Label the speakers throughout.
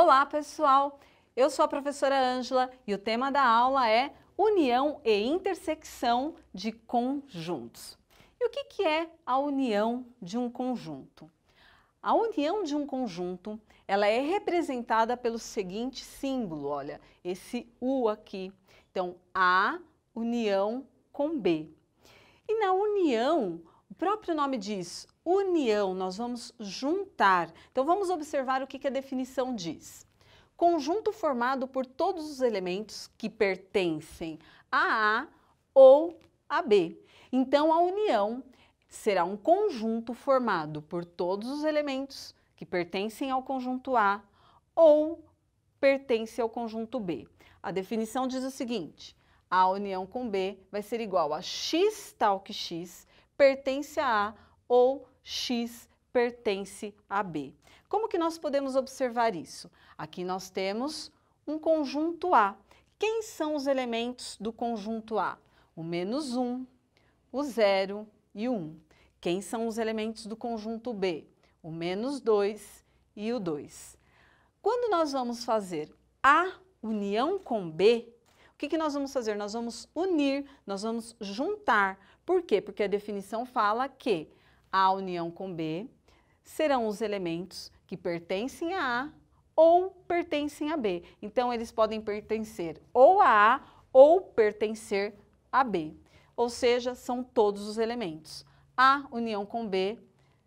Speaker 1: Olá, pessoal! Eu sou a professora Ângela e o tema da aula é união e intersecção de conjuntos. E o que é a união de um conjunto? A união de um conjunto, ela é representada pelo seguinte símbolo, olha, esse U aqui. Então, A união com B. E na união, o próprio nome diz, união, nós vamos juntar. Então, vamos observar o que a definição diz. Conjunto formado por todos os elementos que pertencem a A ou a B. Então, a união será um conjunto formado por todos os elementos que pertencem ao conjunto A ou pertence ao conjunto B. A definição diz o seguinte: A união com B vai ser igual a X tal que X pertence a A ou X pertence a B. Como que nós podemos observar isso? Aqui nós temos um conjunto A. Quem são os elementos do conjunto A? O -1, o 0 e o 1. Quem são os elementos do conjunto B? O -2 e o 2. Quando nós vamos fazer A união com B, o que nós vamos fazer? Nós vamos unir, nós vamos juntar. Por quê? Porque a definição fala que A união com B serão os elementos que pertencem a A ou pertencem a B. Então, eles podem pertencer ou a A ou pertencer a B. Ou seja, são todos os elementos. A união com B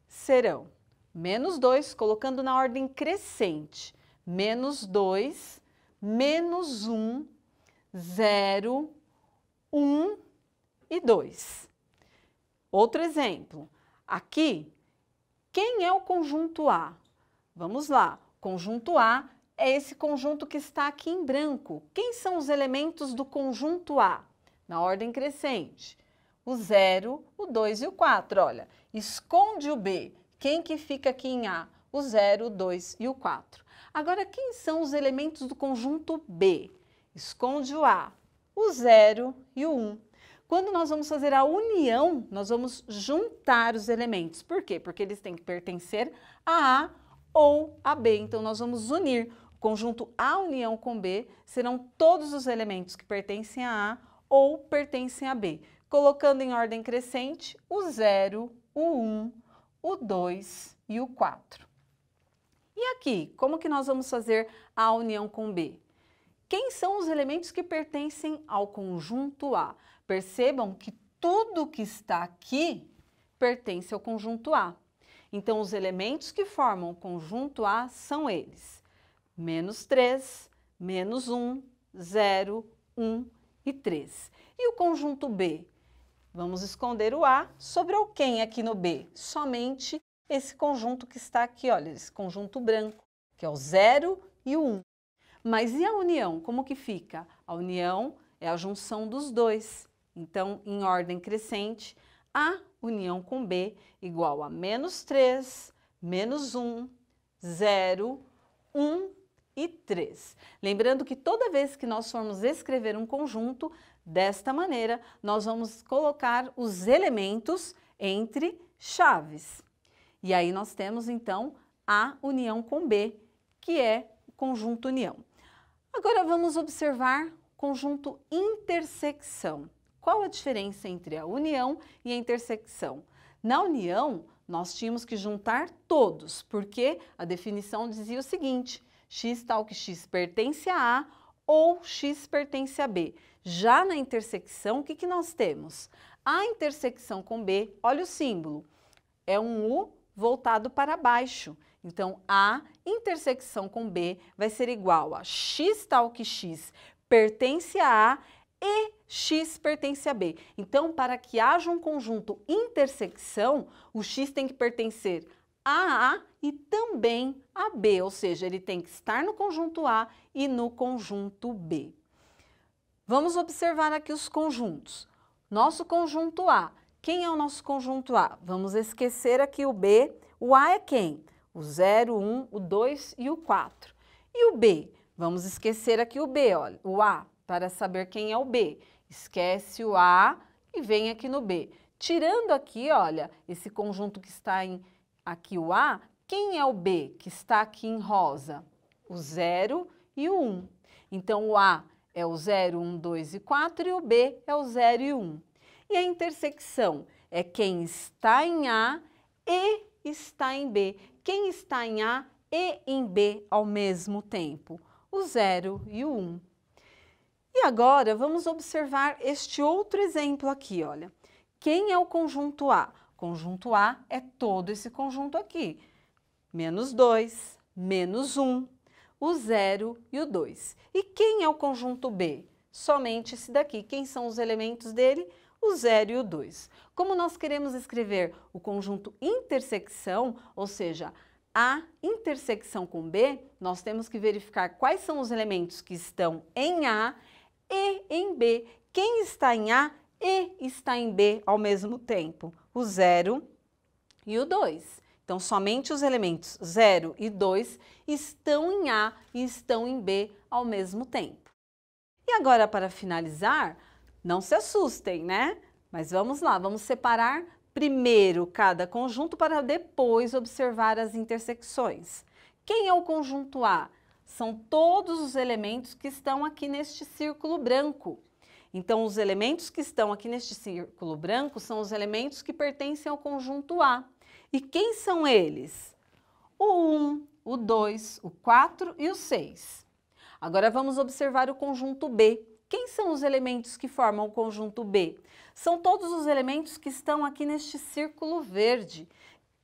Speaker 1: serão -2, colocando na ordem crescente, -2, -1, 0, 1 e 2. Outro exemplo, aqui, quem é o conjunto A? Vamos lá, conjunto A é esse conjunto que está aqui em branco. Quem são os elementos do conjunto A? Na ordem crescente, o 0, o 2 e o 4. Olha, esconde o B. Quem que fica aqui em A? O 0, o 2 e o 4. Agora, quem são os elementos do conjunto B? Esconde o A, o 0 e o 1. Quando nós vamos fazer a união, nós vamos juntar os elementos. Por quê? Porque eles têm que pertencer a A ou a B. Então, nós vamos unir. O conjunto A união com B serão todos os elementos que pertencem a A ou pertencem a B. Colocando em ordem crescente o 0, o 1, o 2 e o 4. E aqui, como que nós vamos fazer a união com B? Quem são os elementos que pertencem ao conjunto A? Percebam que tudo que está aqui pertence ao conjunto A. Então, os elementos que formam o conjunto A são eles: -3, -1, 0, 1 e 3. E o conjunto B? Vamos esconder o A. Sobrou quem aqui no B? Somente esse conjunto que está aqui, olha, esse conjunto branco, que é o 0 e o 1. Mas e a união? Como que fica? A união é a junção dos dois. Então, em ordem crescente, A união com B igual a -3, -1, 0, 1 e 3. Lembrando que toda vez que nós formos escrever um conjunto, desta maneira, nós vamos colocar os elementos entre chaves. E aí nós temos, então, A união com B, que é o conjunto união. Agora vamos observar conjunto intersecção. Qual a diferença entre a união e a intersecção? Na união, nós tínhamos que juntar todos, porque a definição dizia o seguinte: X tal que X pertence a A ou X pertence a B. Já na intersecção, o que nós temos? A intersecção com B, olha o símbolo, é um U voltado para baixo. Então, A intersecção com B vai ser igual a X tal que X pertence a A e X pertence a B. Então, para que haja um conjunto intersecção, o X tem que pertencer a A e também a B, ou seja, ele tem que estar no conjunto A e no conjunto B. Vamos observar aqui os conjuntos. Nosso conjunto A. Quem é o nosso conjunto A? Vamos esquecer aqui o B. O A é quem? O 0, o 1, o 2 e o 4. E o B? Vamos esquecer aqui o B, olha, o A, para saber quem é o B. Esquece o A e vem aqui no B. Tirando aqui, olha, esse conjunto que está aqui o A, quem é o B que está aqui em rosa? o 0 e o 1. Então, o A é o 0, 1, 2 e 4 e o B é o 0 e 1. E a intersecção é quem está em A e está em B. Quem está em A e em B ao mesmo tempo? O 0 e o 1. E agora vamos observar este outro exemplo aqui, olha. Quem é o conjunto A? Conjunto A é todo esse conjunto aqui. Menos 2, menos 1, o 0 e o 2. E quem é o conjunto B? Somente esse daqui. Quem são os elementos dele? O 0 e o 2. Como nós queremos escrever o conjunto intersecção, ou seja, A intersecção com B, nós temos que verificar quais são os elementos que estão em A e em B. Quem está em A e está em B ao mesmo tempo? O 0 e o 2. Então, somente os elementos 0 e 2 estão em A e estão em B ao mesmo tempo. E agora, para finalizar, não se assustem, né? Mas vamos lá, vamos separar primeiro cada conjunto para depois observar as intersecções. Quem é o conjunto A? São todos os elementos que estão aqui neste círculo branco. Então, os elementos que estão aqui neste círculo branco são os elementos que pertencem ao conjunto A. E quem são eles? O 1, o 2, o 4 e o 6. Agora vamos observar o conjunto B. Quem são os elementos que formam o conjunto B? São todos os elementos que estão aqui neste círculo verde.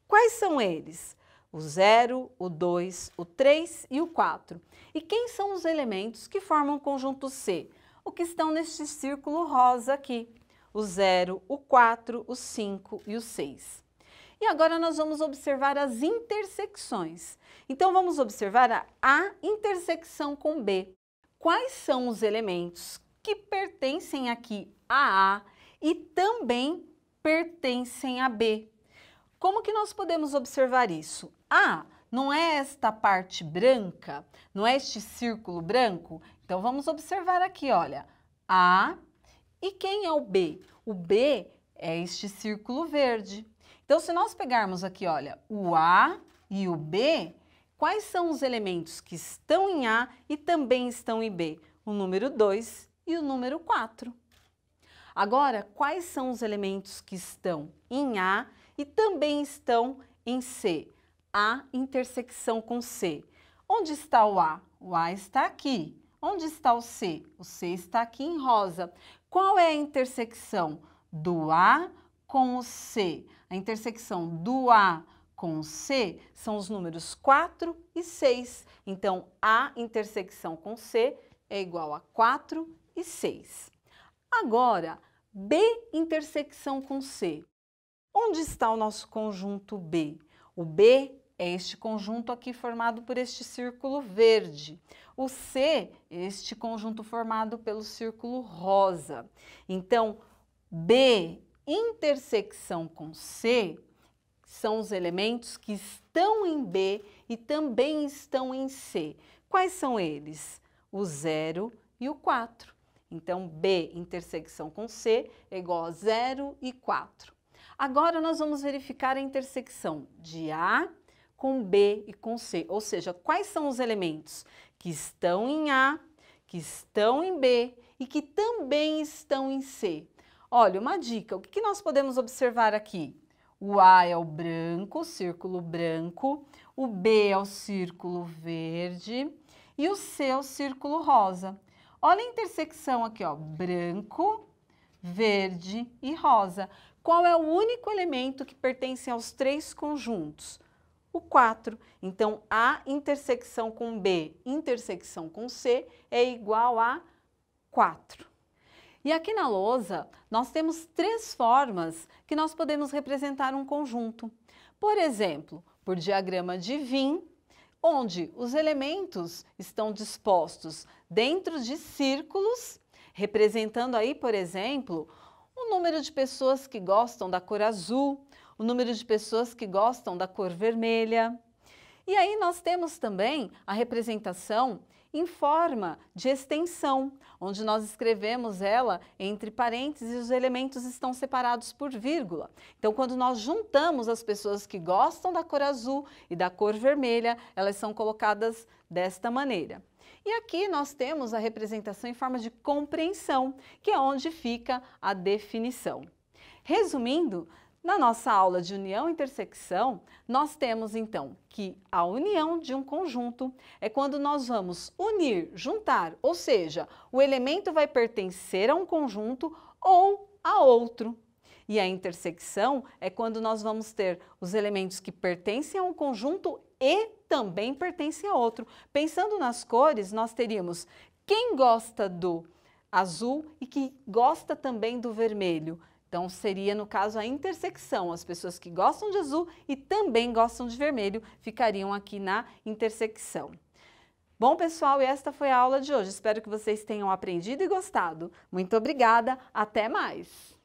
Speaker 1: Quais são eles? O 0, o 2, o 3 e o 4. E quem são os elementos que formam o conjunto C? O que estão neste círculo rosa aqui. O 0, o 4, o 5 e o 6. E agora nós vamos observar as intersecções. Então, vamos observar a intersecção com B. Quais são os elementos que pertencem aqui a A e também pertencem a B? Como que nós podemos observar isso? A não é esta parte branca, não é este círculo branco? Então, vamos observar aqui, olha, A e quem é o B? O B é este círculo verde. Então, se nós pegarmos aqui, olha, o A e o B, quais são os elementos que estão em A e também estão em B? O número 2 e o número 4. Agora, quais são os elementos que estão em A e também estão em C? A intersecção com C. Onde está o A? O A está aqui. Onde está o C? O C está aqui em rosa. Qual é a intersecção do A com o C? A intersecção do A com o C são os números 4 e 6. Então, A intersecção com C é igual a 4 e 6. Agora, B intersecção com C. Onde está o nosso conjunto B? O B é este conjunto aqui formado por este círculo verde. O C é este conjunto formado pelo círculo rosa. Então, B intersecção com C são os elementos que estão em B e também estão em C. Quais são eles? O 0 e o 4. Então, B intersecção com C é igual a 0 e 4. Agora, nós vamos verificar a intersecção de A com B e com C, ou seja, quais são os elementos que estão em A, que estão em B e que também estão em C. Olha, uma dica, o que nós podemos observar aqui? O A é o branco, o círculo branco, o B é o círculo verde e o C é o círculo rosa. Olha a intersecção aqui, ó, branco, verde e rosa. Qual é o único elemento que pertence aos três conjuntos? O 4. Então, A intersecção com B, intersecção com C, é igual a 4. E aqui na lousa, nós temos três formas que nós podemos representar um conjunto. Por exemplo, por diagrama de Venn, onde os elementos estão dispostos dentro de círculos, representando aí, por exemplo, o número de pessoas que gostam da cor azul, o número de pessoas que gostam da cor vermelha. E aí nós temos também a representação em forma de extensão, onde nós escrevemos ela entre parênteses e os elementos estão separados por vírgula. Então, quando nós juntamos as pessoas que gostam da cor azul e da cor vermelha, elas são colocadas desta maneira. E aqui nós temos a representação em forma de compreensão, que é onde fica a definição. Resumindo, na nossa aula de união e intersecção, nós temos então que a união de um conjunto é quando nós vamos unir, juntar, ou seja, o elemento vai pertencer a um conjunto ou a outro. E a intersecção é quando nós vamos ter os elementos que pertencem a um conjunto e também pertencem a outro. Pensando nas cores, nós teríamos quem gosta do azul e que gosta também do vermelho. Então, seria, no caso, a intersecção. As pessoas que gostam de azul e também gostam de vermelho ficariam aqui na intersecção. Bom, pessoal, e esta foi a aula de hoje. Espero que vocês tenham aprendido e gostado. Muito obrigada, até mais!